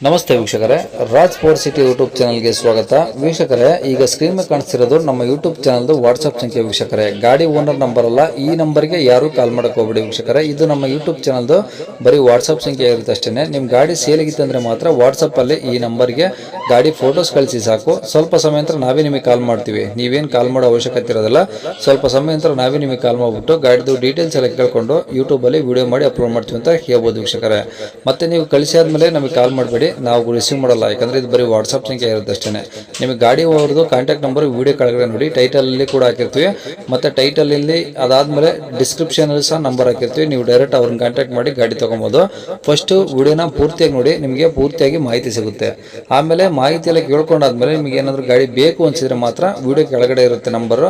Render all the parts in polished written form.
ನಮಸ್ತೆ ವೀಕ್ಷಕರೇ, Raj sports city YouTube ಚಾನಲ್ಗೆ ಸ್ವಾಗತ. ವೀಕ್ಷಕರೇ, ಈಗ ಸ್ಕ್ರೀನ್ ಮೇಲೆ ಕಾಣಿಸ್ತಿರೋದು ನಮ್ಮ ಯೂಟ್ಯೂಬ್ ಚಾನಲ್ದು ವಾಟ್ಸ್ಆಪ್ ಸಂಖ್ಯೆ. ವೀಕ್ಷಕರೇ, ಗಾಡಿ ಓನರ್ ನಂಬರ್ ಅಲ್ಲ, ಈ ನಂಬರ್ಗೆ ಯಾರು ಕಾಲ್ ಮಾಡಕ್ಕೆ ಹೋಗ್ಬೇಡಿ ವೀಕ್ಷಕರೇ. ಇದು ನಮ್ಮ ಯೂಟ್ಯೂಬ್ ಚಾನಲ್ದು ಬರೀ ವಾಟ್ಸ್ಆಪ್ ಸಂಖ್ಯೆ ಇರುತ್ತೆ ಅಷ್ಟೇ. ನಿಮ್ಮ ಗಾಡಿ ಸೇಲಿಗಿತ್ತಂದ್ರೆ ಮಾತ್ರ ವಾಟ್ಸಪ್ಪಲ್ಲಿ ಈ ನಂಬರ್ಗೆ ಗಾಡಿ ಫೋಟೋಸ್ ಕಳಿಸಿ ಸಾಕು. ಸ್ವಲ್ಪ ಸಮಯ ನಂತರ ನಾವೇ ನಿಮಗೆ ಕಾಲ್ ಮಾಡ್ತೀವಿ. ನೀವೇನು ಕಾಲ್ ಮಾಡೋ ಅವಶ್ಯಕತೆ ಇರೋದಿಲ್ಲ. ಸ್ವಲ್ಪ ಸಮಯ ನಂತರ ನಾವೇ ನಿಮಗೆ ಕಾಲ್ ಮಾಡಿಬಿಟ್ಟು ಗಾಡಿದು ಡೀಟೇಲ್ಸ್ ಎಲ್ಲ ಕೇಳ್ಕೊಂಡು ಯೂಟ್ಯೂಬಲ್ಲಿ ವಿಡಿಯೋ ಮಾಡಿ ಅಪ್ಲೋಡ್ ಮಾಡ್ತೀವಿ ಅಂತ ಹೇಳ್ಬೋದು ವೀಕ್ಷಕರೇ. ಮತ್ತೆ ನೀವು ಕಳಿಸಿ ಆದಮೇಲೆ ನಮಗೆ ಕಾಲ್ ಮಾಡಬೇಡಿ, ನಾವು ರಿಸೀವ್ ಮಾಡಲ್ಲ. ಯಾಕಂದ್ರೆ ಇದು ಬರೀ ವಾಟ್ಸ್ಆಪ್ ಸಂಖ್ಯೆ ಇರುತ್ತೆ ಅಷ್ಟೇ. ನಿಮಗೆ ಗಾಡಿ ಅವ್ರದ್ದು ಕಾಂಟ್ಯಾಕ್ಟ್ ನಂಬರ್ ವಿಡಿಯೋ ಕೆಳಗಡೆ ನೋಡಿ, ಟೈಟಲ್ ಅಲ್ಲಿ ಕೂಡ ಹಾಕಿರ್ತೀವಿ. ಮತ್ತೆ ಟೈಟಲ್ ಇಲ್ಲಿ ಅದಾದ್ಮೇಲೆ ಡಿಸ್ಕ್ರಿಪ್ಷನ್ ಅಲ್ಲಿ ಸಹ ನಂಬರ್ ಹಾಕಿರ್ತೀವಿ. ನೀವು ಡೈರೆಕ್ಟ್ ಅವ್ರನ್ನ ಕಾಂಟ್ಯಾಕ್ಟ್ ಮಾಡಿ ಗಾಡಿ ತಗೊಬೋದು. ಫಸ್ಟ್ ವಿಡಿಯೋನ ಪೂರ್ತಿಯಾಗಿ ನೋಡಿ, ನಿಮಗೆ ಪೂರ್ತಿಯಾಗಿ ಮಾಹಿತಿ ಸಿಗುತ್ತೆ. ಆಮೇಲೆ ಮಾಹಿತಿ ಎಲ್ಲ ಕೇಳ್ಕೊಂಡಾದ್ಮೇಲೆ ನಿಮಗೆ ಏನಾದರೂ ಗಾಡಿ ಬೇಕು ಅನ್ಸಿದ್ರೆ ಮಾತ್ರ ವಿಡಿಯೋ ಕೆಳಗಡೆ ಇರುತ್ತೆ ನಂಬರ್,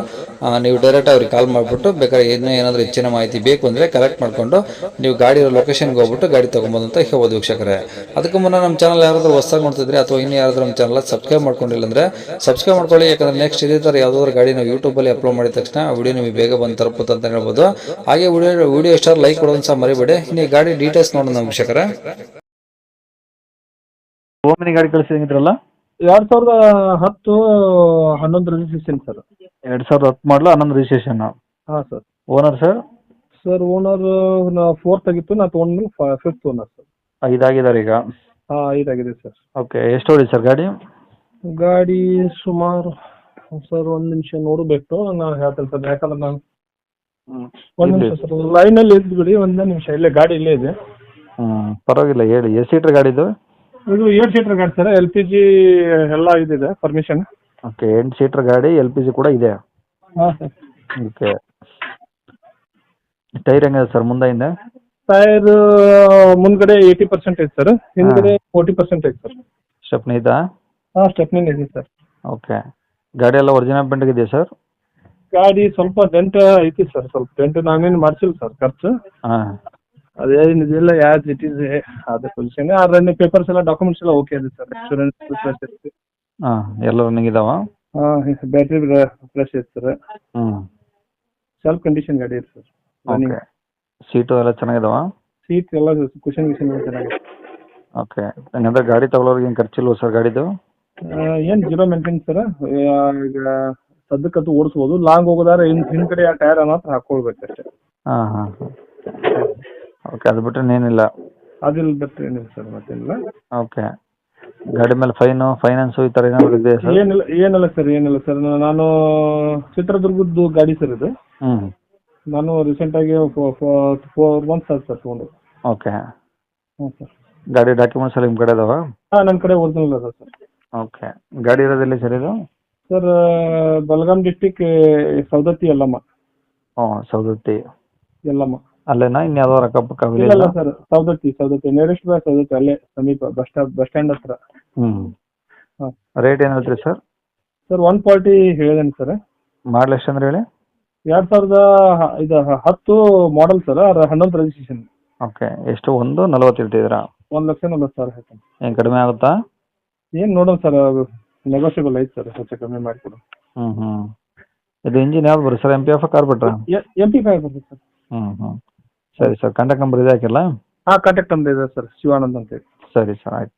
ನೀವು ಡೈರೆಕ್ಟ್ ಅವ್ರಿಗೆ ಕಾಲ್ ಮಾಡಿಬಿಟ್ಟು ಬೇಕಾದ್ರೆ ಏನಾದರೂ ಹೆಚ್ಚಿನ ಮಾಹಿತಿ ಬೇಕು ಅಂದ್ರೆ ಕಲೆಕ್ಟ್ ಮಾಡ್ಕೊಂಡು ನೀವು ಗಾಡಿ ಲೊಕೇಶನ್ಗೆ ಹೋಗ್ಬಿಟ್ಟು ಗಾಡಿ ತಗೊಬೋದು ಅಂತ ಹೇಳ್ಬೋದು ವೀಕ್ಷಕರೇ. ಅದಕ್ಕೂ ಮುನ್ನ ನಮ್ಮ ಚಾನಲ್ ಯಾರಾದರೂ ಹೊಸದಾಗಿ ನೋಡ್ತಿದ್ರೆ ಅಥವಾ ಇನ್ನು ಯಾರಾದರೂ ನಮ್ಮ ಚಾನಲ್ ಸಬ್ಸ್ಕ್ರೈಬ್ ಮಾಡ್ಕೊಂಡಿಲ್ಲ ಅಂದ್ರೆ ಸಬ್ಸ್ಕ್ರೈಬ್ ಮಾಡ್ಕೊಳ್ಳಿ. ಯಾಕಂದ್ರೆ ನೆಕ್ಸ್ಟ್ ಇದೇ ಥರ ಯಾವುದಾದ್ರು ಗಾಡಿ ನಾವು ಯೂಟ್ಯೂಬಲ್ಲಿ ಅಪ್ಲೋಡ್ ಮಾಡಿದ ತಕ್ಷಣ ವಿಡಿಯೋ ನಿಮಗೆ ಬೇಗ ಬಂದು ತಲುಪುತ್ತೆ ಅಂತ ಹೇಳ್ಬೋದು. ಹಾಗೆ ವಿಡಿಯೋ ಎಷ್ಟಾದ್ರು ಲೈಕ್ ಕೊಡೋದು ಸಹ ಮರಿಬೇಡಿ. ಇನ್ನು ಈ ಗಾಡಿ ಡೀಟೇಲ್ಸ್ ನೋಡೋಣ ವೀಕ್ಷಕರೇ. ಓಮಿನಿ ಗಾಡಿ ಕಳಿಸಿದ್ರಲ್ಲ, 2010 11 ರಿಜಿಸ್ಟ್ರೇಷನ್ ಸರ್. 2010 ಮಾಡಲು 11 ರಿಜಿಸ್ಟ್ರೇಷನ್. ಹಾಂ sir. Owner sir? Sir owner fourth ಆಗಿತ್ತು, ನಾ ತೊಗೊಂಡ್ಮೇಲೆ ಫಿಫ್ತ್ ಓನರ್ ಸರ್. 5 ಆಗಿದ್ದಾರೆ ಈಗ. ಹಾಂ, 5 ಆಗಿದೆ ಸರ್. ಓಕೆ, ಎಷ್ಟು ಹೊಡಿ ಸರ್ ಗಾಡಿ? ಗಾಡಿ ಸುಮಾರು ಸರ್ ಒಂದು ನಿಮಿಷ ನೋಡಬೇಕು, ನಾನು ಹೇಳ್ತೇನೆ ಸರ್. ಯಾಕಂದ್ರೆ ನಾನು ಒಂದು ನಿಮಿಷ ಸರ್ ಲೈನಲ್ಲಿ ಇದ್ಬಿಡಿ, ಒಂದೇ ನಿಮಿಷ. ಇಲ್ಲೇ ಗಾಡಿ ಇಲ್ಲೇ ಇದೆ. ಪರವಾಗಿಲ್ಲ ಹೇಳಿ. ಎಷ್ಟು ಸೀಟ್ರ್ ಗಾಡಿ ಇದು? ಇದು 8 ಸೀಟರ್ ಗಾಡಿ ಸರ್. LPG ಎಲ್ಲ ಇದಿದೆ ಪರ್ಮಿಷನ್. ಓಕೆ, 8 ಸೀಟ್ರ್ ಗಾಡಿ, LPG ಕೂಡ ಇದೆ. ಹಾಂ ಸರ್. ಓಕೆ, ಟೈರ್ ಹೆಂಗಿದೆ ಸರ್ ಮುಂದೆ ಹಿಂದೆ? ಟೈರ್ ಮುಂದ್ಗಡೆ 80% ಐತೆ ಸರ್, ಹಿಂದ್ಗಡೆ 40% ಐತೆ ಸರ್. ಸ್ಟೆಪ್ನಿ ಇದಾ? ಹಾಂ, ಸ್ಟೆಪ್ನಿ ಇದೆ ಸರ್. ಓಕೆ, ಗಾಡಿ ಎಲ್ಲ ಒರಿಜಿನಲ್ ಪೇಂಟ್ ಇದೆಯಾ ಸರ್? ಗಾಡಿ ಸ್ವಲ್ಪ ಡೆಂಟ್ ಐತಿ ಸರ್, ಸ್ವಲ್ಪ ಡೆಂಟ್ ನಾವೇನು ಮಾಡಿಸಿಲ್ಲ ಸರ್, ಖರ್ಚು ಹಾಂ. ಅದೇನಿದೆಲ್ಲ ಯಾಸ್ ಇಟ್ ಈಸ್ ಅದೇ ಪೊಸಿಷನ್. ಆದ್ರೆ ಪೇಪರ್ಸ್ ಎಲ್ಲ ಡಾಕ್ಯುಮೆಂಟ್ಸ್ ಎಲ್ಲ ಓಕೆ ಇದೆ ಸರ್. ಇನ್ಶೂರೆನ್ಸ್ ಹಾಂ, ಎಲ್ಲ ರನ್ನಿಂಗ್ ಇದಾವ? ಹಾಂ, ಬ್ಯಾಟ್ರಿ ಫ್ರೆಶ್ ಇದೆ ಸರ್. ಸೆಲ್ಫ್ ಕಂಡೀಷನ್ ಗಾಡಿ ಇದೆ ಸರ್. ಓಕೆ, ಸೀಟು ಎಲ್ಲ ಚೆನ್ನಾಗಿದಾವ? ಸೀಟ್ ಎಲ್ಲ ಕುಷನ್ ಚೆನ್ನಾಗಿದೆ. ಓಕೆ, ಹಂಗಂದ್ರೆ ಗಾಡಿ ತಗೊಳ್ಳೋರಿಗೆ ಏನು ಖರ್ಚಿಲ್ವ ಸರ್ ಗಾಡಿದು? ಏನು ಜೀರೋ ಮೇಂಟೈನ್ ಸರ್. ಈಗ ಸದ್ಯಕ್ಕಂತೂ ಓಡಿಸ್ಬೋದು. ಲಾಂಗ್ ಹೋಗೋದಾದ್ರೆ ಹಿಂದ್ಗಡೆ ಆ ಟೈರ್ ಅನ್ನೋದು ಹಾಕೊಳ್ಬೇಕಷ್ಟೇ. ಹಾಂ ಹಾಂ ಹಾಂ. ಓಕೆ, ಅದು ಬಿಟ್ಟರೆ ಏನಿಲ್ಲ? ಅದಿಲ್ಲ ಬಿಟ್ಟರೆ ಏನಿಲ್ಲ ಸರ್, ಮತ್ತೇನಿಲ್ಲ. ಓಕೆ, ಗಾಡಿ ಮೇಲೆ ಫೈನಾನ್ಸು ಈ ಥರ ಏನಾದರೂ ಇದೆಯಾ ಸರ್? ಏನಿಲ್ಲ ಸರ್. ನಾನು ಚಿತ್ರದುರ್ಗದ್ದು ಗಾಡಿ ಸರ್ ಇದು. ನಾನು ರೀಸೆಂಟಾಗಿ 4 ಮಂತ್ಸ್ ಆಯ್ತು ಸರ್ ತೊಗೊಂಡು. ಓಕೆ. ಹ್ಞೂ ಸರ್. ಗಾಡಿ ಡಾಕ್ಯುಮೆಂಟ್ಸ್ ಎಲ್ಲ ನಿಮ್ಮ ಕಡೆ ಇದಾವ? ಹಾಂ, ನನ್ನ ಕಡೆ ಒರಿಜಿನಲ್ ಅದ ಸರ್. ಓಕೆ, ಗಾಡಿ ಇರೋದಿಲ್ಲ ಸರ್ ಇದು? Sir, Belgaum district Savadatti Yellamma. ಸೌದತ್ತಿ ಯಲ್ಲಮ್ಮ ಅಲ್ಲೇನಾ? ಇನ್ನು ಯಾವ್ದಾದ್ರು ಅಕ್ಕಪಕ್ಕ? ಇಲ್ಲ sir, Savadatti nearest by Savadatti, ಅಲ್ಲೇ ಸಮೀಪ ಬಸ್ ಸ್ಟ್ಯಾಂಡ್ ಹತ್ರ. ಹಾಂ. ರೇಟ್ ಏನು ಹೇಳ್ತೀರಿ ಸರ್? ಸರ್ 140 ಹೇಳಿದೇನೆ ಸರ್. ಮಾಡಲ್ ಎಷ್ಟು ಅಂದ್ರೆ ಹೇಳಿ? 2010 ಮಾಡಲ್ ಸರ್, 11 ರಿಜಿಸ್ಟ್ರೇಷನ್. ಓಕೆ, ಎಷ್ಟು 140 ಇರ್ತಿದ್ದೀರಾ? 1,40,000 ಹೇಳ್ತೇನೆ. ಏನು ಕಡಿಮೆ ಆಗುತ್ತಾ? ಏನು ನೋಡೋಣ ಸರ್, ನೆಗೋಷಿಯಬಲ್ ಐತೆ ಸರ್, ಹೆಚ್ಚು ಕಮ್ಮಿ ಮಾಡಿಕೊಡು. ಇದು ಇಂಜಿನ್ ಯಾವ್ದು ಬರುತ್ತೆ ಸರ್? MPF ಕಾರ್ಬೆಟ್ರಾ? MP5 ಬರುತ್ತೆ ಸರ್. ಸರಿ ಸರ್, ಕಾಂಟ್ಯಾಕ್ಟ್ ನಂಬರ್ ಇದೆ ಹಾಕಿಲ್ಲ? ಹಾಂ, ಕಾಂಟ್ಯಾಕ್ಟ್ ನಂಬರ್ ಇದೆ ಸರ್, ಶಿವಾನಂದ್ ಅಂತೇಳಿ. ಸರಿ ಸರ್, ಆಯ್ತು.